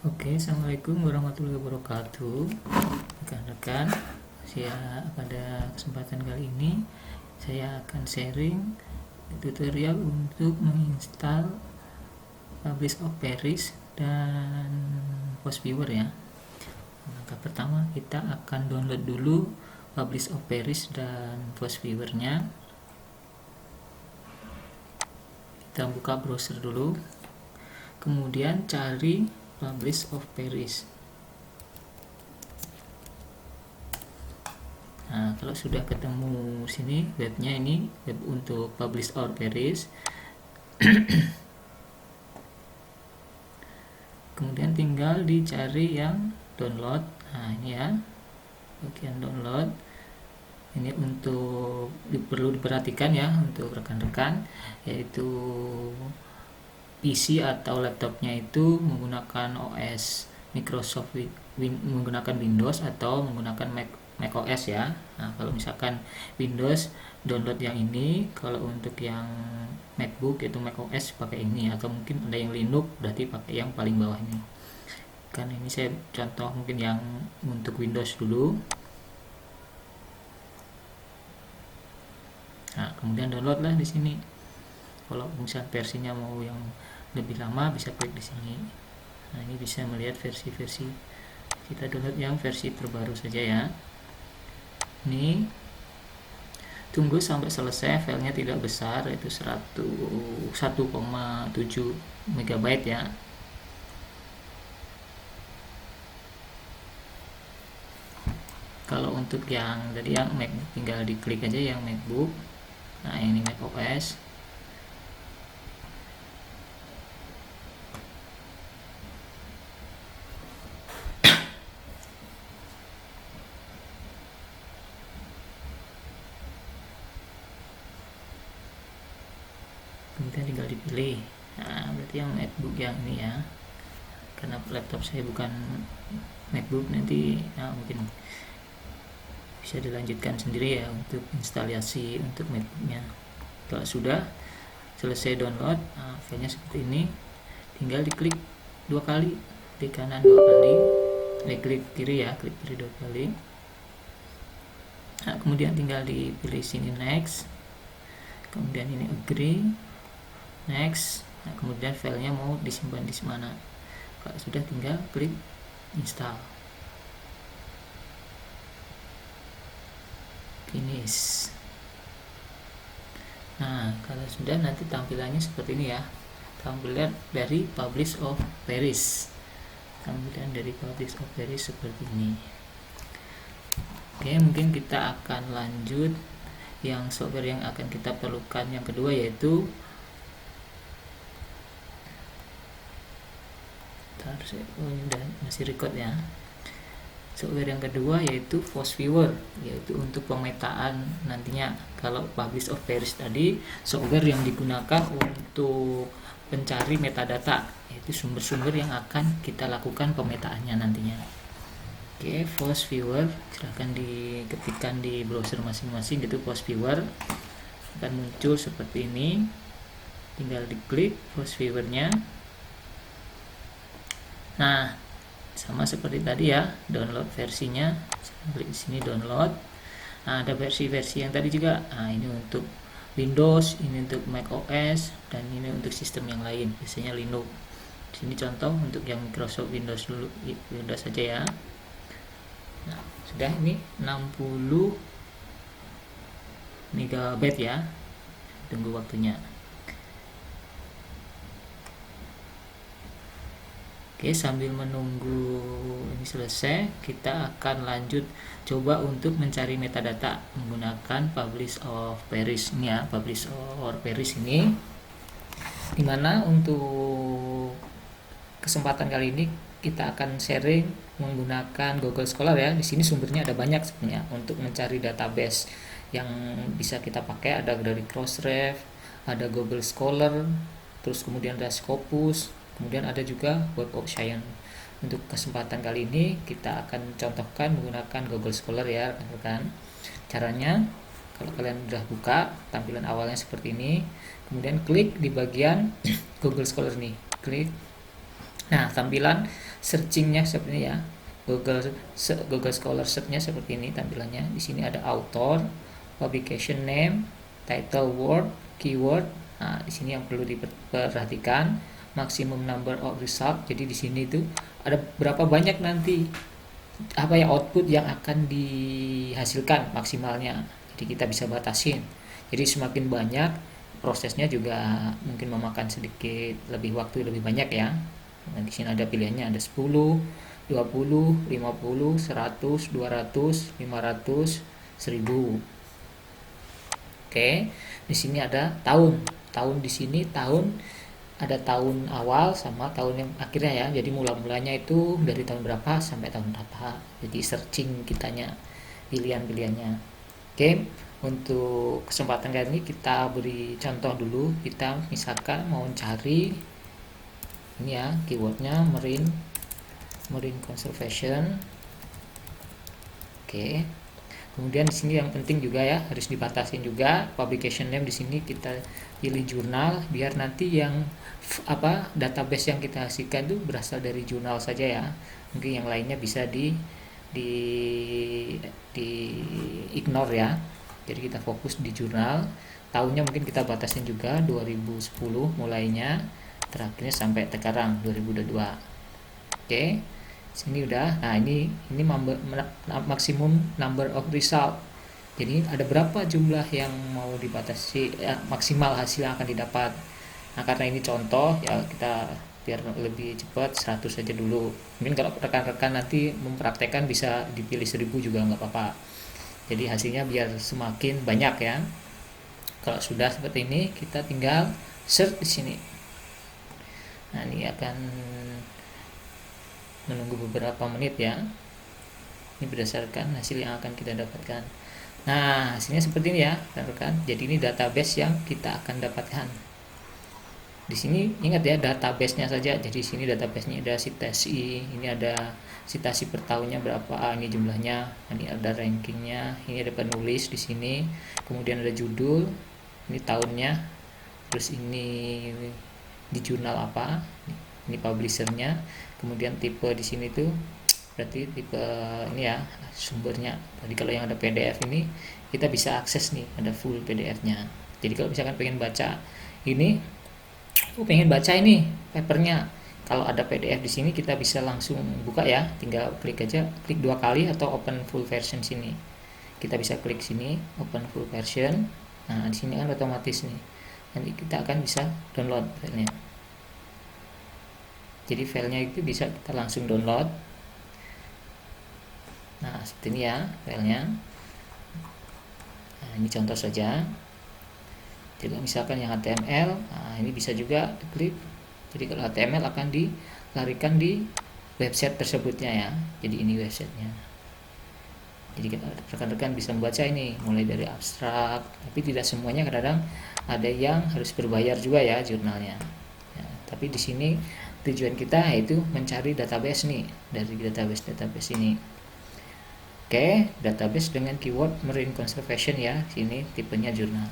Oke, assalamualaikum warahmatullahi wabarakatuh, rekan-rekan. Pada kesempatan kali ini saya akan sharing tutorial untuk menginstal Publish of Paris dan Post Viewer ya. Langkah pertama kita akan download dulu Publish of Paris dan Post Viewer-nya. Kita buka browser dulu, kemudian cari Publish of Paris. Nah, kalau sudah ketemu sini webnya, ini web untuk Publish of Paris. Kemudian tinggal dicari yang download. Nah, ini ya, bagian download. Ini untuk perlu diperhatikan ya untuk rekan-rekan, yaitu PC atau laptopnya itu menggunakan OS Microsoft menggunakan Windows atau menggunakan Mac OS ya. Nah, kalau misalkan Windows download yang ini, kalau untuk yang MacBook itu Mac OS pakai ini, atau mungkin ada yang Linux berarti pakai yang paling bawah ini. Kan ini saya contoh mungkin yang untuk Windows dulu. Nah, kemudian download lah di sini. Kalau misalnya versinya mau yang lebih lama bisa klik di sini. Nah, ini bisa melihat versi-versi. Kita download yang versi terbaru saja ya. Ini tunggu sampai selesai, filenya tidak besar, yaitu 1,7 MB ya. Kalau untuk yang tadi yang Mac, tinggal diklik aja yang MacBook. Nah, ini Mac OS. Kemudian tinggal dipilih. Nah, berarti yang MacBook yang ini ya, karena laptop saya bukan MacBook, nanti mungkin bisa dilanjutkan sendiri ya untuk instalasi untuk MacBooknya. Kalau sudah selesai download, filenya seperti ini, tinggal diklik 2 kali, klik kanan 2 kali, klik kiri ya, klik kiri 2 kali. Nah, kemudian tinggal dipilih sini next, kemudian ini agree, next. Nah, kemudian filenya mau disimpan di mana. Kalau sudah tinggal klik install, finish. Nah, kalau sudah nanti tampilannya seperti ini ya, tampilan dari Publish of Paris. Tampilan dari Publish of Paris seperti ini. Oke, mungkin kita akan lanjut yang software yang akan kita perlukan yang kedua, yaitu udah masih record ya. Software yang kedua yaitu Post Viewer, yaitu untuk pemetaan nantinya. Kalau Publish of Paris tadi software yang digunakan untuk pencari metadata, yaitu sumber-sumber yang akan kita lakukan pemetaannya nantinya. Oke, Post Viewer silahkan diketikkan di browser masing-masing gitu. Post Viewer akan muncul seperti ini, tinggal diklik Post Viewer-nya. Nah, sama seperti tadi ya, download versinya, klik di sini download. Nah, ada versi-versi yang tadi juga. Nah, ini untuk Windows, ini untuk Mac OS, dan ini untuk sistem yang lain, biasanya Linux. Di sini contoh untuk yang Microsoft Windows dulu, Windows saja ya. Nah, sudah ini 60 MB ya. Tunggu waktunya. Oke, sambil menunggu ini selesai, kita akan lanjut coba untuk mencari metadata menggunakan Publish of Paris ini ya. Publish of Paris ini, dimana untuk kesempatan kali ini kita akan sharing menggunakan Google Scholar ya. Di sini sumbernya ada banyak sebenarnya untuk mencari database yang bisa kita pakai. Ada dari Crossref, ada Google Scholar, terus kemudian ada Scopus, kemudian ada juga Web of Science. Untuk kesempatan kali ini kita akan contohkan menggunakan Google Scholar ya rekan-rekan. Caranya, kalau kalian sudah buka tampilan awalnya seperti ini, kemudian klik di bagian Google Scholar nih, klik. Nah, tampilan searchingnya seperti ini ya. Google Scholar Search-nya seperti ini tampilannya. Di sini ada author, publication name, title word, keyword. Nah, di sini yang perlu diperhatikan maximum number of result. Jadi di sini itu ada berapa banyak nanti output yang akan dihasilkan maksimalnya. Jadi kita bisa batasin. Jadi semakin banyak, prosesnya juga mungkin memakan sedikit lebih waktu lebih banyak ya. Nah, di sini ada pilihannya, ada 10, 20, 50, 100, 200, 500, 1000. Oke, di sini ada tahun. Tahun di sini tahun ada tahun awal sama tahun yang akhirnya ya. Jadi mulanya itu dari tahun berapa sampai tahun berapa. Jadi searching kitanya pilihan-pilihannya. Oke, untuk kesempatan kali ini kita beri contoh dulu. Kita misalkan mau cari ini ya, keywordnya marine conservation. Oke. Kemudian di sini yang penting juga ya, harus dibatasin juga publication name. Di sini kita pilih jurnal biar nanti yang database yang kita hasilkan itu berasal dari jurnal saja ya. Mungkin yang lainnya bisa di ignore ya. Jadi kita fokus di jurnal. Tahunnya mungkin kita batasin juga 2010 mulainya, terakhirnya sampai sekarang 2022. Oke. Sini udah. Nah, ini maksimum number of result. Jadi ada berapa jumlah yang mau dibatasi maksimal hasil yang akan didapat. Nah, karena ini contoh ya, kita biar lebih cepat 100 saja dulu. Mungkin kalau rekan-rekan nanti mempraktekkan bisa dipilih 1000 juga nggak apa-apa. Jadi hasilnya biar semakin banyak ya. Kalau sudah seperti ini, kita tinggal search di sini. Nah, ini akan menunggu beberapa menit ya. Ini berdasarkan hasil yang akan kita dapatkan. Nah, hasilnya seperti ini ya, rekan-rekan. Jadi ini database yang kita akan dapatkan. Di sini ingat ya, database-nya saja. Jadi di sini database-nya ada citasi, ini ada citasi per tahunnya berapa, ini jumlahnya, ini ada rankingnya, ini ada penulis di sini, kemudian ada judul, ini tahunnya, terus ini di jurnal apa, ini publishernya, kemudian tipe di sini tuh berarti tipe ini ya sumbernya. Jadi kalau yang ada PDF ini kita bisa akses nih, ada full PDF-nya. Jadi kalau misalkan pengen baca ini, pengen baca ini papernya, kalau ada PDF di sini kita bisa langsung buka ya, tinggal klik aja, klik 2 kali atau open full version sini. Kita bisa klik sini open full version. Nah, di sini kan otomatis nih. Nanti kita akan bisa download filenya. Jadi filenya itu bisa kita langsung download. Nah, seperti ini ya filenya. Nah, ini contoh saja. Jadi misalkan yang HTML, nah ini bisa juga diklik. Jadi kalau HTML akan dilarikan di website tersebutnya ya. Jadi ini websitenya. Jadi kita rekan-rekan bisa membaca ini mulai dari abstrak, tapi tidak semuanya, kadang-kadang ada yang harus berbayar juga ya jurnalnya. Ya, tapi di sini tujuan kita yaitu mencari database nih, dari database ini. Oke, database dengan keyword marine conservation ya. Sini tipenya jurnal.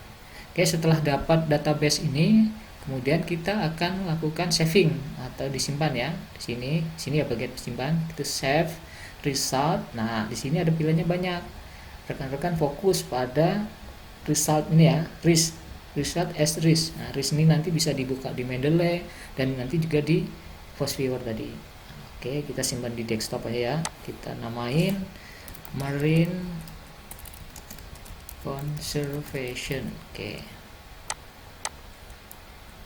Oke, setelah dapat database ini, kemudian kita akan lakukan saving atau disimpan ya. Di sini ya bagian simpan, itu save result. Nah, di sini ada pilihannya banyak. Rekan-rekan fokus pada result ini ya, result as RIS. Nah, RIS ini nanti bisa dibuka di Mendeley dan nanti juga di FastViewer tadi. Oke, kita simpan di desktop aja ya. Kita namain marine conservation. Oke,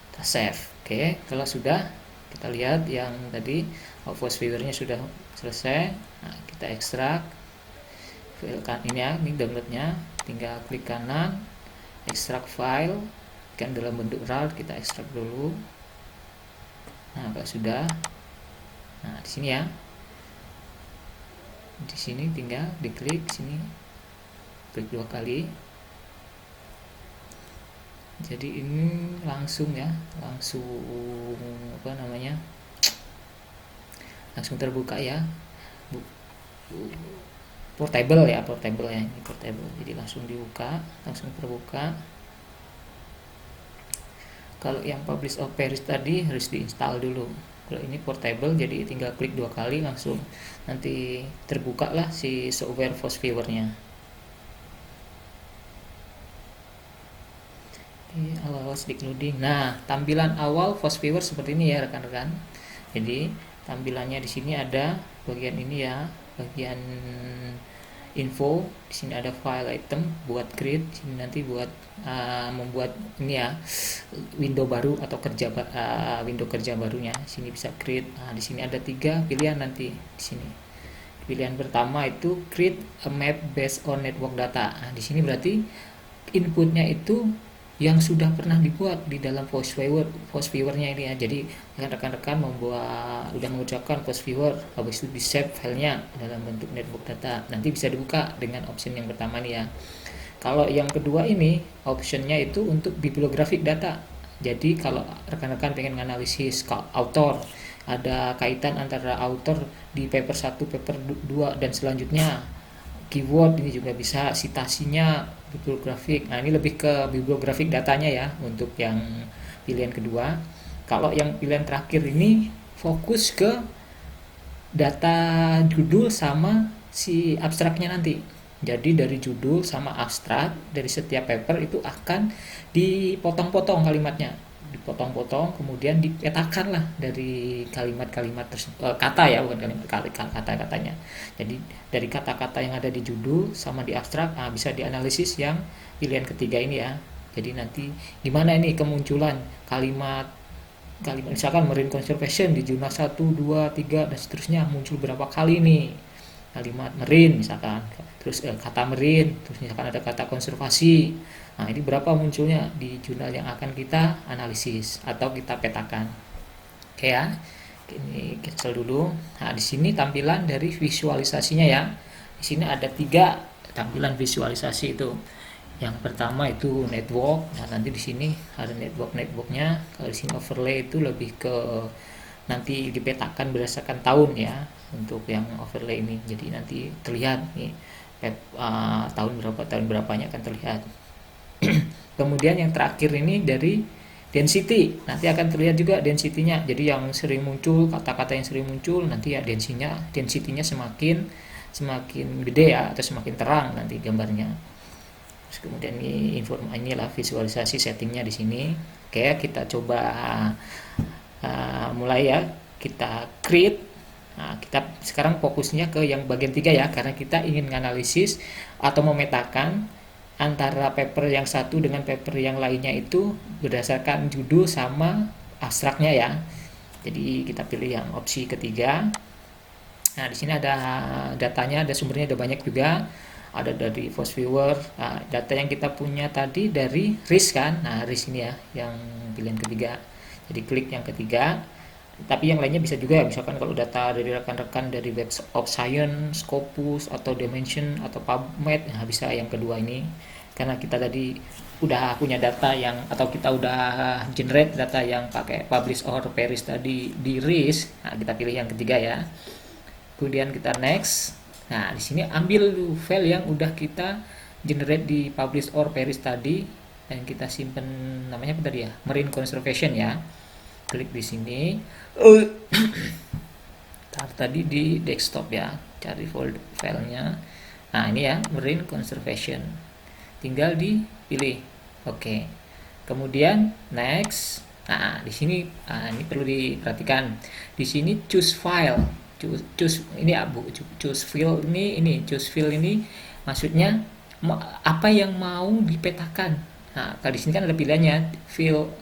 kita save. Oke, kalau sudah, kita lihat yang tadi FastViewer-nya sudah selesai. Nah, kita ekstrak file ini ya, ini downloadnya, tinggal klik kanan, ekstrak file, kan dalam bentuk RAR, kita ekstrak dulu. Nah, kalau sudah, nah di sini ya, di sini tinggal diklik sini, klik 2 kali. Jadi ini langsung ya, langsung langsung terbuka ya, portable ya, ini portable. Jadi langsung dibuka, langsung terbuka. Kalau yang publish of Paris tadi harus diinstal dulu. Kalau ini portable, jadi tinggal klik 2 kali langsung nanti terbuka lah si software Force Viewer-nya. Awal-awal sedikit loading. Nah, tampilan awal Force Viewer seperti ini ya rekan-rekan. Jadi tampilannya di sini ada bagian ini ya, bagian info. Di sini ada file item buat create. Di sini nanti buat membuat ini ya window baru atau window kerja barunya. Di sini bisa create. Nah, di sini ada 3 pilihan nanti di sini. Pilihan pertama itu create a map based on network data. Nah, di sini berarti inputnya itu yang sudah pernah dibuat di dalam Force Viewer-nya ini ya. Jadi rekan-rekan udah mengucapkan Force Viewer, habis itu di save filenya dalam bentuk network data. Nanti bisa dibuka dengan option yang pertama nih ya. Kalau yang kedua ini optionnya itu untuk bibliographic data. Jadi kalau rekan-rekan pengen menganalisis author, ada kaitan antara author di paper 1, paper 2 dan selanjutnya, keyword ini juga bisa, citasinya bibliografik. Nah, ini lebih ke bibliografik datanya ya untuk yang pilihan kedua. Kalau yang pilihan terakhir ini fokus ke data judul sama si abstraknya nanti. Jadi dari judul sama abstrak dari setiap paper itu akan dipotong-potong kalimatnya, dipotong-potong kemudian dipetakan lah dari kalimat-kalimat kata ya, bukan kalimat, kata-katanya. Jadi dari kata-kata yang ada di judul sama di abstrak bisa dianalisis yang pilihan ketiga ini ya. Jadi nanti gimana ini kemunculan kalimat misalkan marine conservation di jurnal 1, 2, 3 dan seterusnya, muncul berapa kali nih kalimat marine misalkan, terus kata marine, terus misalkan ada kata konservasi. Nah, ini berapa munculnya di jurnal yang akan kita analisis atau kita petakan. Oke ya. Ini cancel dulu. Nah, di sini tampilan dari visualisasinya ya. Di sini ada 3 tampilan visualisasi itu. Yang pertama itu network. Nah, nanti di sini ada networknya. Kalau di sini overlay itu lebih ke nanti dipetakan berdasarkan tahun ya untuk yang overlay ini. Jadi nanti terlihat nih tahun berapanya akan terlihat. Kemudian yang terakhir ini dari density, nanti akan terlihat juga density-nya. Jadi yang sering muncul, kata-kata yang sering muncul nanti ya density-nya semakin gede ya, atau semakin terang nanti gambarnya. Terus kemudian ini lah visualisasi settingnya di sini. Oke, kita coba mulai ya, kita create. Nah, kita sekarang fokusnya ke yang bagian 3 ya, karena kita ingin menganalisis atau memetakan antara paper yang satu dengan paper yang lainnya itu berdasarkan judul sama abstraknya ya. Jadi kita pilih yang opsi ketiga. Nah, di sini ada datanya, ada sumbernya, ada banyak juga. Ada dari Force Viewer. Nah, data yang kita punya tadi dari RIS kan. Nah, RIS ini ya yang pilihan ketiga. Jadi klik yang ketiga. Tapi yang lainnya bisa juga, misalkan kalau data dari rekan-rekan dari Web of Science, Scopus atau Dimension atau PubMed, nah bisa yang kedua ini. Karena kita tadi udah punya data yang, atau kita udah generate data yang pakai publish or perish tadi di RIS, nah kita pilih yang ketiga ya. Kemudian kita next. Nah, di sini ambil file yang udah kita generate di publish or perish tadi dan kita simpen, namanya apa tadi ya? Marine Conservation ya. Klik di sini. Tadi di desktop ya, cari folder filenya. Nah, ini ya, Marine Conservation. Tinggal dipilih. Oke. Kemudian next. Nah, di sini ini perlu diperhatikan. Di sini choose file. Choose ini choose file ini choose file ini maksudnya apa yang mau dipetakan. Nah, kalau di sini kan ada pilihannya, file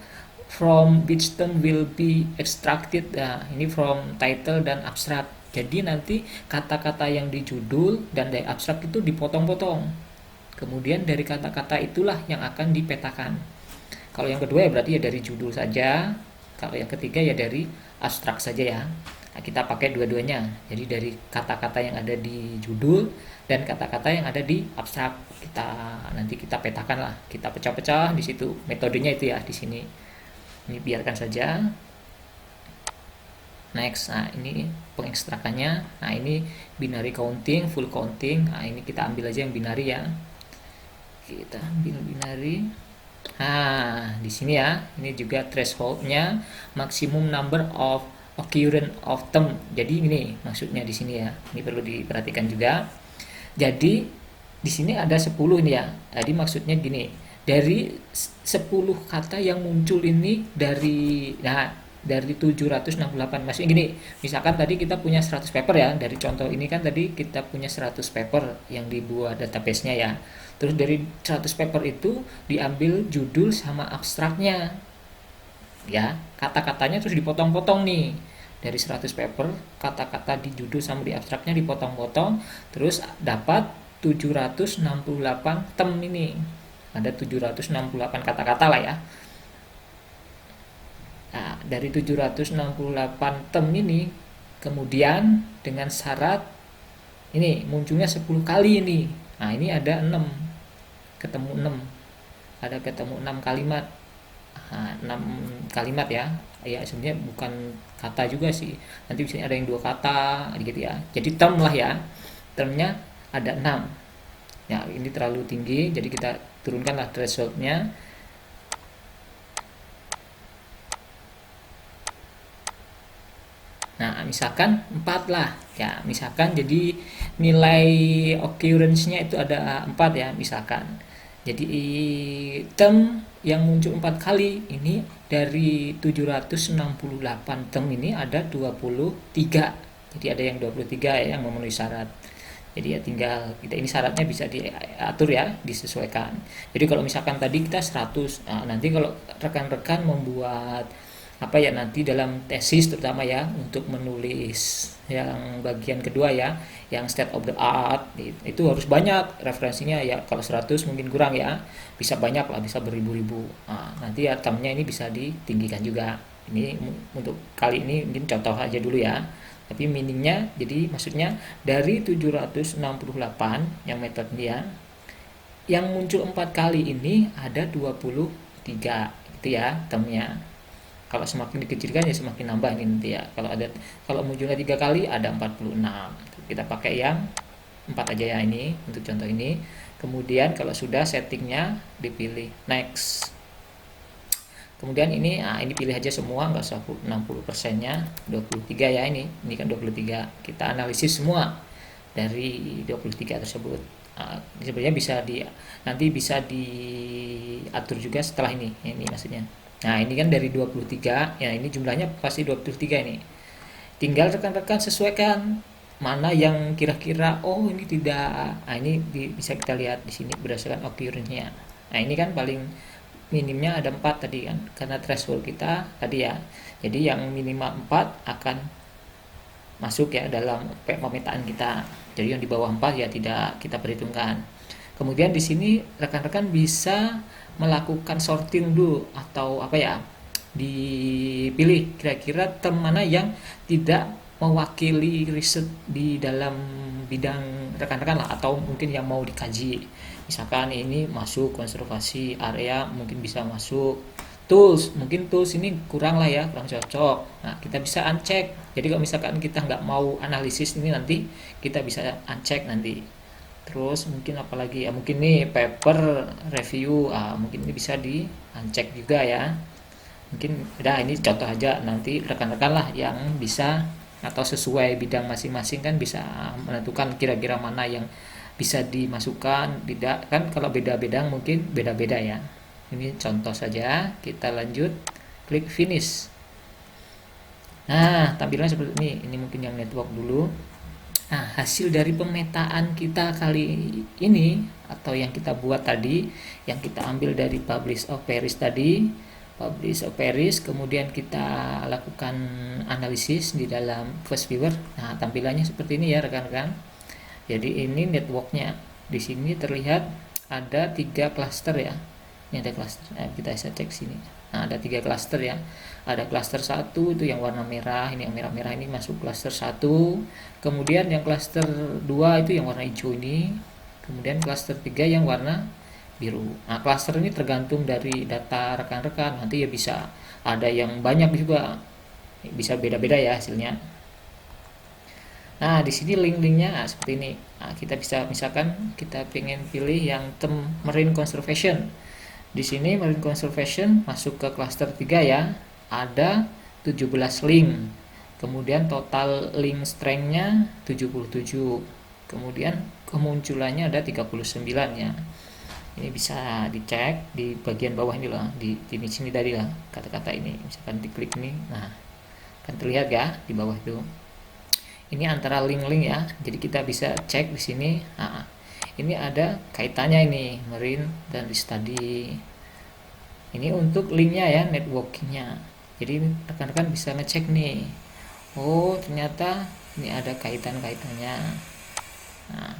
from which term will be extracted. Nah, ini from title dan abstract. Jadi nanti kata-kata yang di judul dan dari abstrak itu dipotong-potong. Kemudian dari kata-kata itulah yang akan dipetakan. Kalau yang kedua ya berarti ya dari judul saja. Kalau yang ketiga ya dari abstrak saja ya. Nah, kita pakai dua-duanya. Jadi dari kata-kata yang ada di judul dan kata-kata yang ada di abstrak. Nanti kita petakan lah. Kita pecah-pecah di situ. Metodenya itu ya di sini. Ini biarkan saja. Next, nah ini pengekstrakannya. Nah, ini binary counting, full counting. Nah, ini kita ambil aja yang binary ya. Kita ambil binary. Nah, di sini ya, ini juga thresholdnya maximum number of occurrence of term. Jadi ini maksudnya di sini ya. Ini perlu diperhatikan juga. Jadi di sini ada 10 ini ya. Jadi maksudnya gini, dari 10 kata yang muncul ini dari 768. Maksudnya gini, misalkan tadi kita punya 100 paper ya, dari contoh ini kan tadi kita punya 100 paper yang dibuat database-nya ya. Terus dari 100 paper itu diambil judul sama abstraknya. Ya, kata-katanya terus dipotong-potong nih. Dari 100 paper, kata-kata di judul sama di abstraknya dipotong-potong, terus dapat 768 term ini. Ada 768 kata-kata lah ya. Nah, dari 768 term ini kemudian dengan syarat ini munculnya 10 kali ini. Nah, ini ada 6. Ketemu 6. Ada ketemu 6 kalimat. Nah, 6 kalimat ya. Ya sebenarnya bukan kata juga sih. Nanti bisa ada yang 2 kata gitu ya. Jadi term lah ya. Termnya ada 6. Ya, ini terlalu tinggi, jadi kita turunkanlah thresholdnya. Nah, misalkan 4 lah. Ya, misalkan jadi nilai occurrence-nya itu ada 4 ya, misalkan. Jadi term yang muncul 4 kali ini dari 768 term ini ada 23. Jadi ada yang 23 ya yang memenuhi syarat. Jadi ya tinggal kita ini syaratnya bisa diatur ya, disesuaikan. Jadi kalau misalkan tadi kita 100, nah nanti kalau rekan-rekan membuat apa ya nanti dalam tesis terutama ya untuk menulis yang bagian kedua ya, yang state of the art itu harus banyak referensinya ya. Kalau 100 mungkin kurang ya, bisa banyak lah, bisa beribu-ribu. Nah, nanti ya termnya ini bisa ditinggikan juga. Ini untuk kali ini mungkin contoh aja dulu ya. Tapi meaningnya jadi maksudnya dari 768 yang metode dia yang muncul 4 kali ini ada 23 gitu ya termnya. Kalau semakin dikecilkan ya semakin nambah ini nanti ya. Kalau munculnya 3 kali ada 46. Kita pakai yang 4 aja ya ini untuk contoh ini. Kemudian kalau sudah settingnya dipilih next. Kemudian ini pilih aja semua, nggak usah 60%-nya, 23 ya ini kan 23. Kita analisis semua dari 23 tersebut. Sebenarnya nanti bisa diatur juga setelah ini maksudnya. Nah, ini kan dari 23, ya ini jumlahnya pasti 23 ini. Tinggal rekan-rekan sesuaikan mana yang kira-kira ini tidak. Nah, ini bisa kita lihat di sini berdasarkan occurrence-nya. Nah, ini kan paling minimnya ada 4 tadi kan, karena threshold kita tadi ya. Jadi yang minimal 4 akan masuk ya dalam pemetaan kita. Jadi yang di bawah 4 ya tidak kita perhitungkan. Kemudian di sini rekan-rekan bisa melakukan sorting dulu atau apa ya, dipilih kira-kira term mana yang tidak mewakili riset di dalam bidang rekan-rekan lah, atau mungkin yang mau dikaji. Misalkan ini masuk konservasi area, mungkin bisa masuk tools, mungkin tools ini kurang lah ya, kurang cocok. Nah, kita bisa uncheck. Jadi kalau misalkan kita nggak mau analisis ini nanti kita bisa uncheck nanti. Terus mungkin apalagi ya, mungkin nih paper review, mungkin ini bisa di uncheck juga ya. Mungkin ini contoh aja, nanti rekan-rekan lah yang bisa atau sesuai bidang masing-masing kan bisa menentukan kira-kira mana yang bisa dimasukkan, tidak kan. Kalau beda bidang mungkin beda-beda ya. Ini contoh saja, kita lanjut klik finish. Nah, tampilannya seperti ini mungkin yang network dulu. Nah, hasil dari pemetaan kita kali ini atau yang kita buat tadi, yang kita ambil dari Publish of Paris tadi, Publish of Paris, kemudian kita lakukan analisis di dalam First Viewer. Nah, tampilannya seperti ini ya rekan-rekan. Jadi ini networknya. Di sini terlihat ada 3 cluster ya. Ini ada cluster. Kita bisa cek sini. Nah, ada 3 cluster ya. Ada cluster 1 itu yang warna merah, ini yang merah-merah ini masuk cluster 1. Kemudian yang cluster 2 itu yang warna hijau ini. Kemudian cluster 3 yang warna biru. Nah, cluster ini tergantung dari data rekan-rekan. Nanti ya bisa ada yang banyak juga. Bisa beda-beda ya hasilnya. Nah, di sini link-linknya seperti ini. Nah, kita bisa misalkan kita pengen pilih yang term marine conservation. Di sini marine conservation masuk ke cluster 3 ya. Ada 17 link. Kemudian total link strength-nya 77. Kemudian kemunculannya ada 39 ya. Ini bisa dicek di bagian bawah ini loh, di sini tadi lah kata-kata ini. Misalkan diklik ini, nah kan terlihat ya di bawah itu. Ini antara link-link ya. Jadi kita bisa cek di sini. Nah, ini ada kaitannya ini Marine dan Study. Ini untuk linknya ya, networkingnya. Jadi rekan-rekan bisa ngecek nih. Oh ternyata ini ada kaitan-kaitannya. Nah,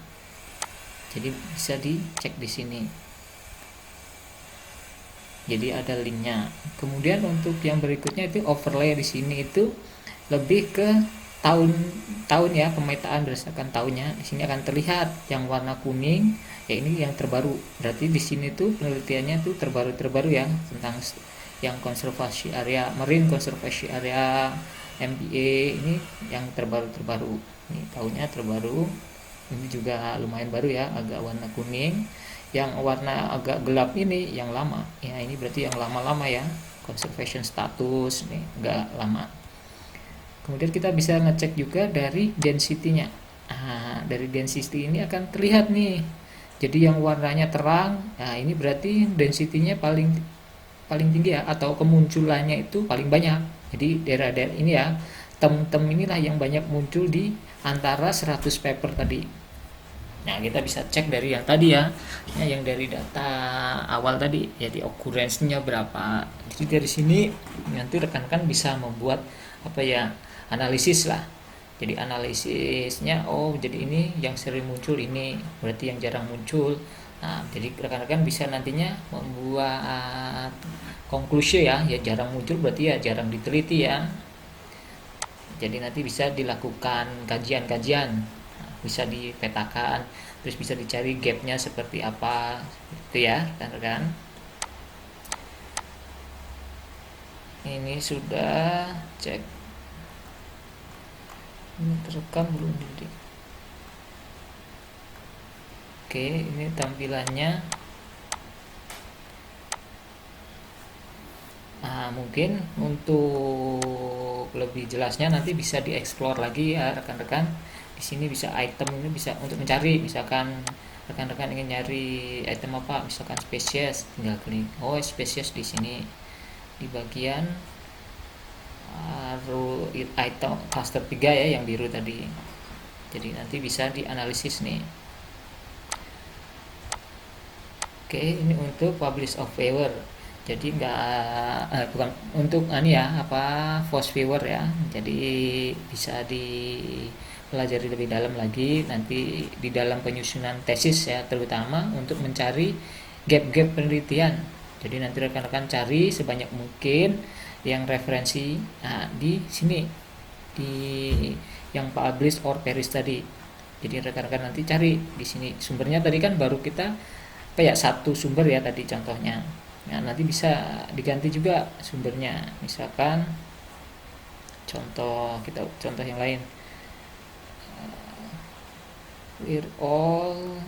jadi bisa dicek di sini. Jadi ada linknya. Kemudian untuk yang berikutnya itu overlay di sini itu lebih ke tahun ya, pemetaan berdasarkan tahunnya. Di sini akan terlihat yang warna kuning ya, ini yang terbaru. Berarti di sini tuh penelitiannya tuh terbaru ya, tentang yang konservasi area marine, konservasi area MBA, ini yang terbaru. Ini tahunnya terbaru. Ini juga lumayan baru ya, agak warna kuning. Yang warna agak gelap ini yang lama ya, ini berarti yang lama-lama ya, conservation status nih agak lama. Kemudian kita bisa ngecek juga dari density-nya. Nah, dari density ini akan terlihat nih. Jadi yang warnanya terang, nah ini berarti density-nya paling tinggi ya, atau kemunculannya itu paling banyak. Jadi daerah-daerah ini ya, tem-tem inilah yang banyak muncul di antara 100 paper tadi. Nah, kita bisa cek dari yang tadi ya, yang dari data awal tadi, jadi occurrence-nya berapa. Jadi dari sini nanti rekan-rekan bisa membuat apa ya, analisis lah. Jadi analisisnya, oh jadi ini yang sering muncul ini, berarti yang jarang muncul. Nah, jadi rekan-rekan bisa nantinya membuat konklusi ya, jarang muncul berarti ya jarang diteliti ya. Jadi nanti bisa dilakukan kajian-kajian, bisa dipetakan, terus bisa dicari gapnya seperti apa, itu ya rekan-rekan. Ini sudah cek. Ini terekam belum jadi. Oke, ini tampilannya. Nah, mungkin untuk lebih jelasnya nanti bisa dieksplor lagi ya rekan-rekan. Di sini bisa item, ini bisa untuk mencari, misalkan rekan-rekan ingin nyari item apa, misalkan spesies, tinggal klik oh spesies di sini di bagian item cluster 3 ya, yang biru tadi. Jadi nanti bisa dianalisis nih. Oke, ini untuk publish of viewer. Jadi bukan untuk ini ya, apa force viewer ya. Jadi bisa dipelajari lebih dalam lagi nanti di dalam penyusunan tesis ya, terutama untuk mencari gap-gap penelitian. Jadi nanti rekan-rekan cari sebanyak mungkin yang referensi di sini, di yang publish or perish tadi. Jadi rekan-rekan nanti cari di sini sumbernya. Tadi kan baru kita kayak satu sumber ya tadi contohnya. Nah, nanti bisa diganti juga sumbernya. Misalkan contoh yang lain. We're all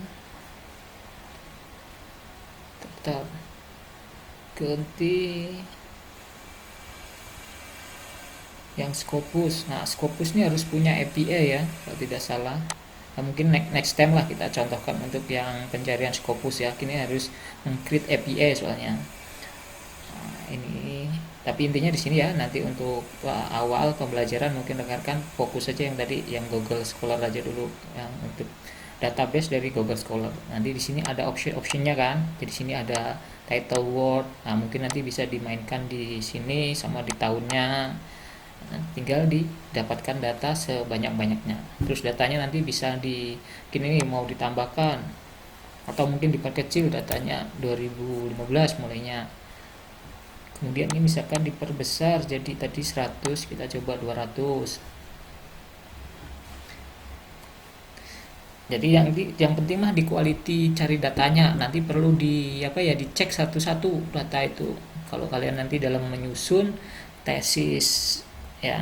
tetap ganti yang Scopus. Nah, Scopus ini harus punya API ya, kalau tidak salah. Nah, mungkin next time lah kita contohkan untuk yang pencarian Scopus ya. Ini harus meng-create API soalnya. Nah, ini tapi intinya di sini ya, nanti untuk awal pembelajaran mungkin rekan-rekan fokus saja yang tadi, yang Google Scholar aja dulu, yang untuk database dari Google Scholar. Nanti di sini ada optionnya kan. Jadi di sini ada title word. Nah, mungkin nanti bisa dimainkan di sini sama di tahunnya. Tinggal didapatkan data sebanyak-banyaknya. Terus datanya nanti bisa ini mau ditambahkan atau mungkin diperkecil datanya 2015 mulainya. Kemudian ini misalkan diperbesar jadi tadi 100, kita coba 200. Jadi yang penting mah di quality cari datanya. Nanti perlu dicek satu-satu data itu. Kalau kalian nanti dalam menyusun tesis ya,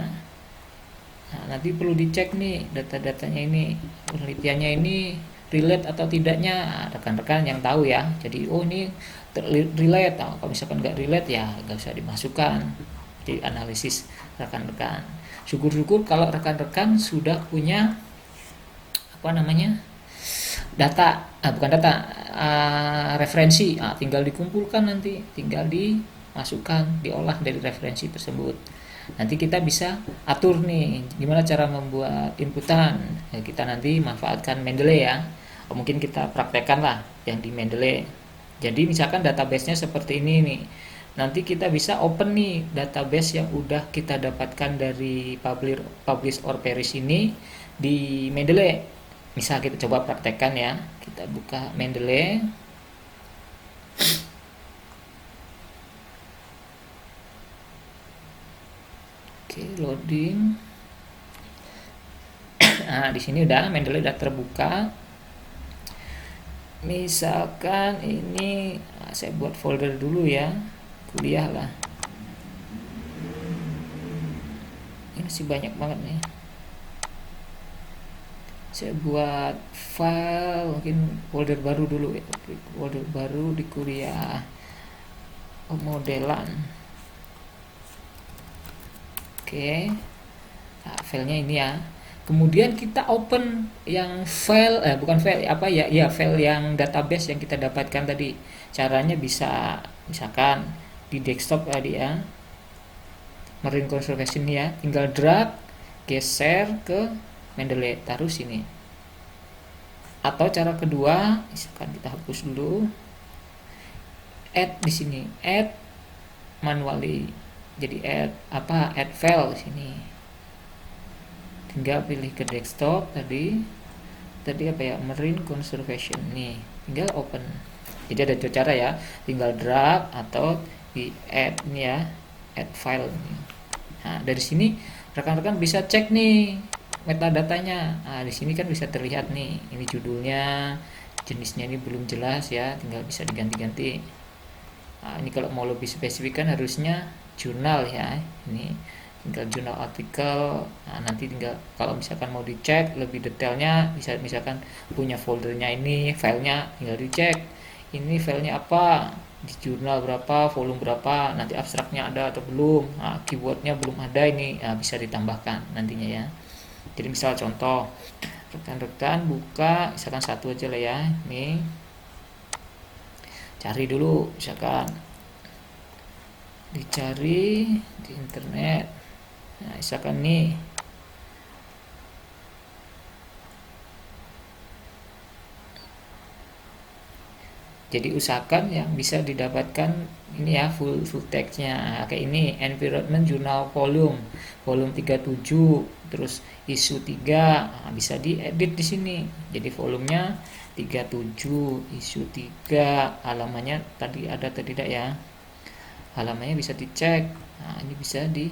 nah, nanti perlu dicek nih data-datanya ini, penelitiannya ini relate atau tidaknya. Rekan-rekan yang tahu ya. Jadi ini relate. Nah, kalau misalkan nggak relate ya nggak usah dimasukkan di analisis rekan-rekan. Syukur-syukur kalau rekan-rekan sudah punya apa namanya, data, bukan data, referensi, tinggal dikumpulkan, nanti tinggal dimasukkan, diolah dari referensi tersebut. Nanti kita bisa atur nih gimana cara membuat inputan. Kita nanti manfaatkan Mendeley ya. Mungkin kita praktekkan lah yang di Mendeley. Jadi misalkan database-nya seperti ini nih. Nanti kita bisa open nih database yang udah kita dapatkan dari publish or perish ini di Mendeley. Misal kita coba praktekkan ya. Kita buka Mendeley. Oke, loading. Nah, di sini udah Mendeley udah terbuka. Misalkan ini saya buat folder dulu ya, kuliah lah. Ini sih banyak banget nih. Saya buat file, mungkin folder baru dulu ya. Folder baru di kuliah modelan. Oke. Nah, filenya ini ya. Kemudian kita open yang file, bukan file apa ya, ya file yang database yang kita dapatkan tadi. Caranya bisa misalkan di desktop tadi ya, Marine Conservation ya, tinggal drag, geser ke Mendeley, taruh sini. Atau cara kedua, misalkan kita hapus dulu, add di sini, add manually. Jadi add file di sini. Tinggal pilih ke desktop tadi apa ya, Marine Conservation nih, tinggal open. Jadi ada dua cara ya, tinggal drag atau di add nih ya, add file nih. Nah, dari sini rekan-rekan bisa cek nih metadatanya. Nah, di sini kan bisa terlihat nih, ini judulnya, jenisnya ini belum jelas ya, tinggal bisa diganti-ganti. Nah, ini kalau mau lebih spesifik kan harusnya jurnal ya, ini tinggal jurnal artikel. Nah, nanti tinggal kalau misalkan mau dicek lebih detailnya, bisa misalkan punya foldernya ini, filenya tinggal dicek ini filenya apa, di jurnal berapa, volume berapa, nanti abstraknya ada atau belum, keywordnya belum ada ini, bisa ditambahkan nantinya ya. Jadi misal contoh, rekan-rekan buka misalkan satu aja lah ya, ini cari dulu, misalkan dicari di internet. Nah, misalkan nih jadi usahakan yang bisa didapatkan ini ya, full textnya. Kayak ini environment journal volume 37, terus issue 3. Nah, bisa diedit di sini. Jadi volumenya 37, issue 3, halamannya tadi ada atau tidak ya. Halamannya bisa dicek. Nah, ini bisa di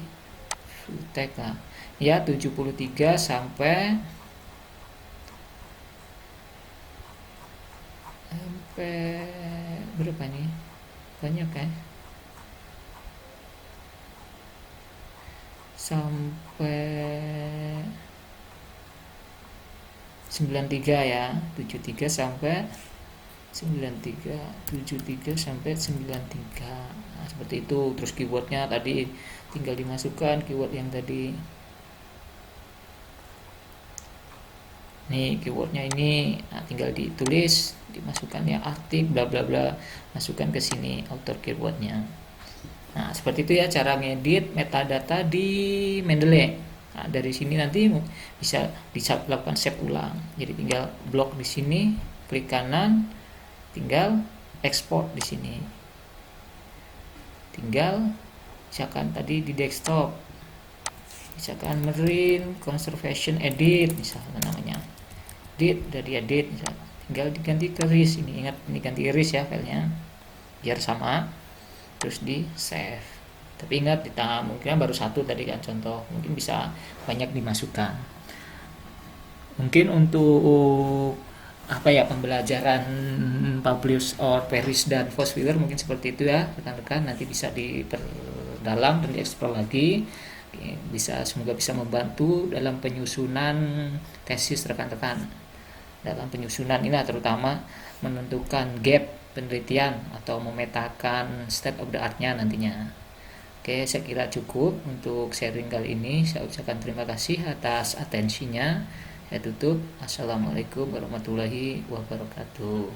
full text lah. Ya, 73 sampai berapa nih? Banyak kan? Sampai 93 ya, 73 sampai 93, 73 sampai 93. Nah, seperti itu. Terus keywordnya tadi tinggal dimasukkan keyword yang tadi. Nih keywordnya ini, tinggal ditulis, dimasukkan ya, artik bla bla bla, masukkan ke sini author keywordnya. Nah, seperti itu ya cara ngedit metadata di Mendeley. Nah, dari sini nanti bisa dilakukan save ulang. Jadi tinggal blok di sini, klik kanan, tinggal export di sini. Tinggal misalkan tadi di desktop, misalkan Marine Conservation Edit misalkan namanya. Edit, udah diedit misalkan. Tinggal diganti ke RIS. Ini ingat, ini ganti RIS ya filenya, biar sama. Terus di save. Tapi ingat, mungkin baru satu tadi kan contoh, mungkin bisa banyak dimasukkan. Mungkin untuk apa ya, pembelajaran publish or perish dan false filler mungkin seperti itu ya rekan-rekan. Nanti bisa diperdalam dan dieksplor lagi. Semoga bisa membantu dalam penyusunan tesis rekan-rekan. Dalam penyusunan ini terutama menentukan gap penelitian atau memetakan state of the art-nya nantinya. Oke, saya kira cukup untuk sharing kali ini. Saya ucapkan terima kasih atas atensinya. Saya tutup. Assalamualaikum warahmatullahi wabarakatuh.